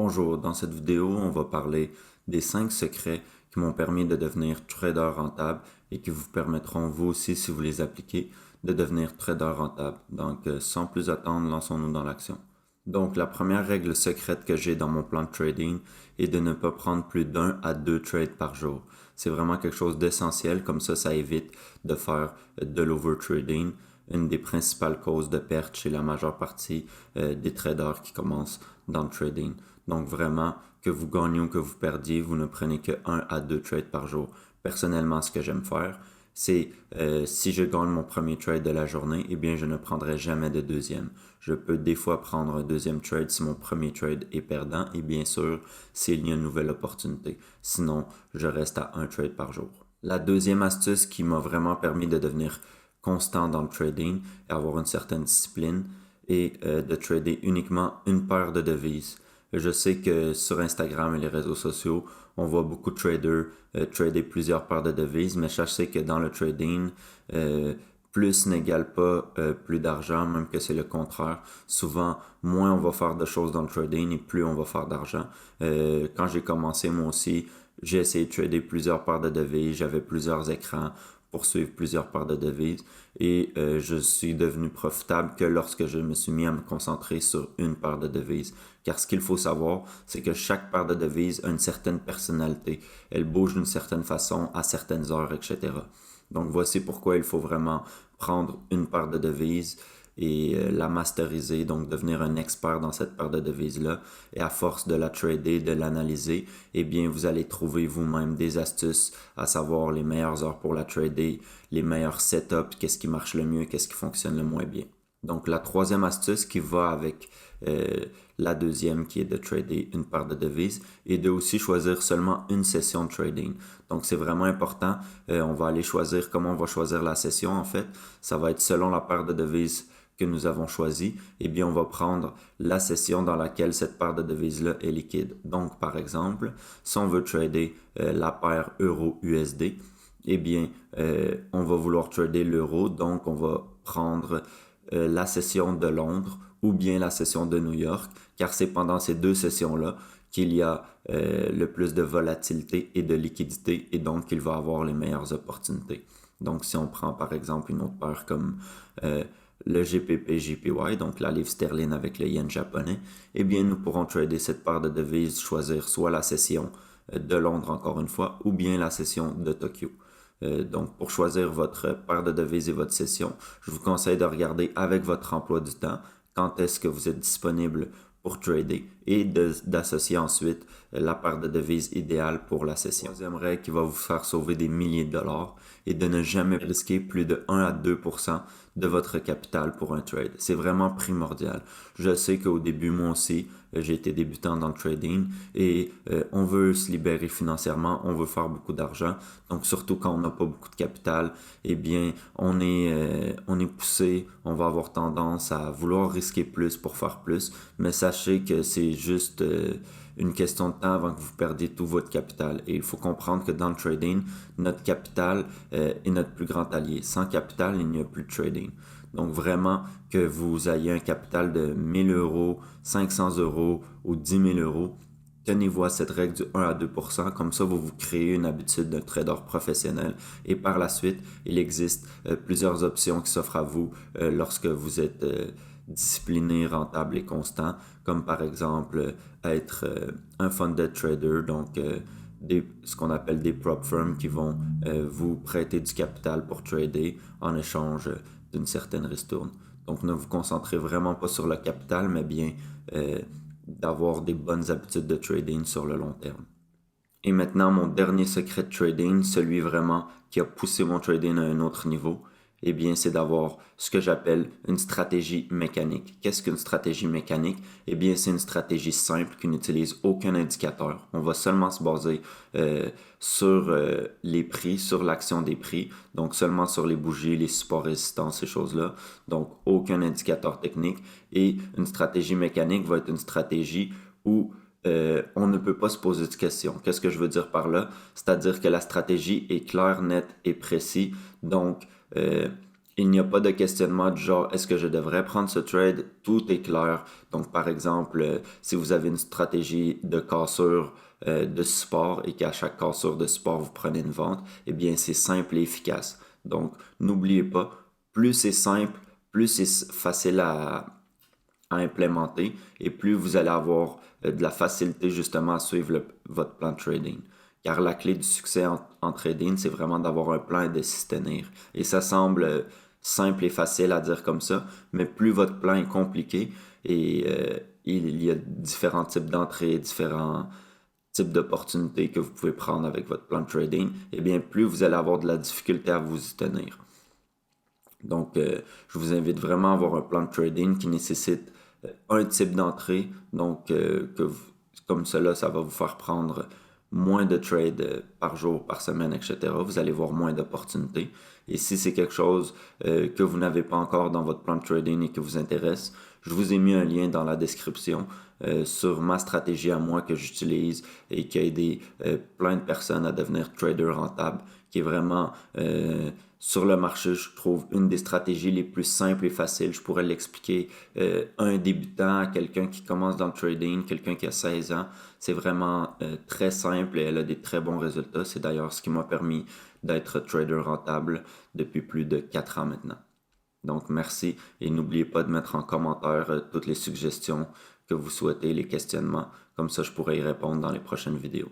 Bonjour, dans cette vidéo, on va parler des 5 secrets qui m'ont permis de devenir trader rentable et qui vous permettront, vous aussi, si vous les appliquez, de devenir trader rentable. Donc, sans plus attendre, lançons-nous dans l'action. Donc, la première règle secrète que j'ai dans mon plan de trading est de ne pas prendre plus d'un à deux trades par jour. C'est vraiment quelque chose d'essentiel, comme ça évite de faire de l'overtrading, une des principales causes de perte chez la majeure partie des traders qui commencent dans le trading. Donc vraiment, que vous gagnez ou que vous perdiez, vous ne prenez que un à deux trades par jour. Personnellement, ce que j'aime faire, c'est si je gagne mon premier trade de la journée, eh bien je ne prendrai jamais de deuxième. Je peux des fois prendre un deuxième trade si mon premier trade est perdant et bien sûr s'il y a une nouvelle opportunité. Sinon, je reste à un trade par jour. La deuxième astuce qui m'a vraiment permis de devenir constant dans le trading et avoir une certaine discipline est de trader uniquement une paire de devises. Je sais que sur Instagram et les réseaux sociaux, on voit beaucoup de traders trader plusieurs paires de devises, mais je sais que dans le trading, plus n'égale pas plus d'argent, même que c'est le contraire. Souvent, moins on va faire de choses dans le trading et plus on va faire d'argent. Quand j'ai commencé, moi aussi, j'ai essayé de trader plusieurs paires de devises, j'avais plusieurs écrans pour suivre plusieurs paires de devises et je suis devenu profitable que lorsque je me suis mis à me concentrer sur une paire de devises. Car ce qu'il faut savoir, c'est que chaque paire de devises a une certaine personnalité. Elle bouge d'une certaine façon à certaines heures, etc. Donc voici pourquoi il faut vraiment prendre une paire de devises et la masteriser, donc devenir un expert dans cette paire de devises-là. Et à force de la trader, de l'analyser, eh bien, vous allez trouver vous-même des astuces, à savoir les meilleures heures pour la trader, les meilleurs setups, qu'est-ce qui marche le mieux, qu'est-ce qui fonctionne le moins bien. Donc, la troisième astuce qui va avec la deuxième, qui est de trader une paire de devises, et de aussi choisir seulement une session de trading. Donc, c'est vraiment important. On va aller choisir comment on va choisir la session, en fait. Ça va être selon la paire de devises que nous avons choisi, eh bien, on va prendre la session dans laquelle cette paire de devises-là est liquide. Donc, par exemple, si on veut trader la paire euro-USD, eh bien, on va vouloir trader l'euro, donc on va prendre la session de Londres ou bien la session de New York, car c'est pendant ces deux sessions-là qu'il y a le plus de volatilité et de liquidité, et donc qu'il va avoir les meilleures opportunités. Donc, si on prend par exemple une autre paire comme le GBP/JPY, donc la livre sterling avec le yen japonais, eh bien nous pourrons trader cette paire de devises, choisir soit la session de Londres encore une fois, ou bien la session de Tokyo. Donc pour choisir votre paire de devises et votre session, je vous conseille de regarder avec votre emploi du temps quand est-ce que vous êtes disponible pour trader et d'associer ensuite la paire de devises idéale pour la session. Troisième règle qui va vous faire sauver des milliers de dollars et de ne jamais risquer plus de 1 à 2% de votre capital pour un trade. C'est vraiment primordial. Je sais qu'au début, moi aussi, j'ai été débutant dans le trading et on veut se libérer financièrement, on veut faire beaucoup d'argent. Donc surtout quand on n'a pas beaucoup de capital, eh bien on est poussé, on va avoir tendance à vouloir risquer plus pour faire plus. Mais sachez que c'est juste une question de temps avant que vous perdiez tout votre capital. Et il faut comprendre que dans le trading, notre capital est notre plus grand allié. Sans capital, il n'y a plus de trading. Donc vraiment, que vous ayez un capital de 1000 euros, 500 euros ou 10 000 euros, tenez-vous à cette règle du 1 à 2%, comme ça vous vous créez une habitude de trader professionnel et par la suite, il existe plusieurs options qui s'offrent à vous lorsque vous êtes discipliné, rentable et constant, comme par exemple être un funded trader, donc ce qu'on appelle des prop firms qui vont vous prêter du capital pour trader en échange d'une certaine ristourne. Donc ne vous concentrez vraiment pas sur le capital, mais bien d'avoir des bonnes habitudes de trading sur le long terme. Et maintenant, mon dernier secret de trading, celui vraiment qui a poussé mon trading à un autre niveau, eh bien, c'est d'avoir ce que j'appelle une stratégie mécanique. Qu'est-ce qu'une stratégie mécanique? Eh bien, c'est une stratégie simple qui n'utilise aucun indicateur. On va seulement se baser sur les prix, sur l'action des prix, donc seulement sur les bougies, les supports résistants, ces choses-là. Donc, aucun indicateur technique. Et une stratégie mécanique va être une stratégie où on ne peut pas se poser de questions. Qu'est-ce que je veux dire par là? C'est-à-dire que la stratégie est claire, nette et précise. Donc, Il n'y a pas de questionnement du genre est-ce que je devrais prendre ce trade? Tout est clair. Donc, par exemple, si vous avez une stratégie de cassure de support et qu'à chaque cassure de support vous prenez une vente, eh bien, c'est simple et efficace. Donc, n'oubliez pas, plus c'est simple, plus c'est facile à implémenter et plus vous allez avoir de la facilité justement à suivre votre plan de trading. Car la clé du succès en trading, c'est vraiment d'avoir un plan et de s'y tenir. Et ça semble simple et facile à dire comme ça, mais plus votre plan est compliqué et il y a différents types d'entrées, différents types d'opportunités que vous pouvez prendre avec votre plan de trading, et bien plus vous allez avoir de la difficulté à vous y tenir. Donc, je vous invite vraiment à avoir un plan de trading qui nécessite un type d'entrée. Donc, comme cela, ça va vous faire prendre moins de trades par jour, par semaine, etc. Vous allez voir moins d'opportunités. Et si c'est quelque chose que vous n'avez pas encore dans votre plan de trading et que vous intéresse, je vous ai mis un lien dans la description sur ma stratégie à moi que j'utilise et qui a aidé plein de personnes à devenir trader rentable, qui est vraiment sur le marché, je trouve une des stratégies les plus simples et faciles. Je pourrais l'expliquer à un débutant, à quelqu'un qui commence dans le trading, quelqu'un qui a 16 ans. C'est vraiment très simple et elle a des très bons résultats. C'est d'ailleurs ce qui m'a permis d'être trader rentable depuis plus de 4 ans maintenant. Donc, merci et n'oubliez pas de mettre en commentaire toutes les suggestions que vous souhaitez, les questionnements. Comme ça, je pourrai y répondre dans les prochaines vidéos.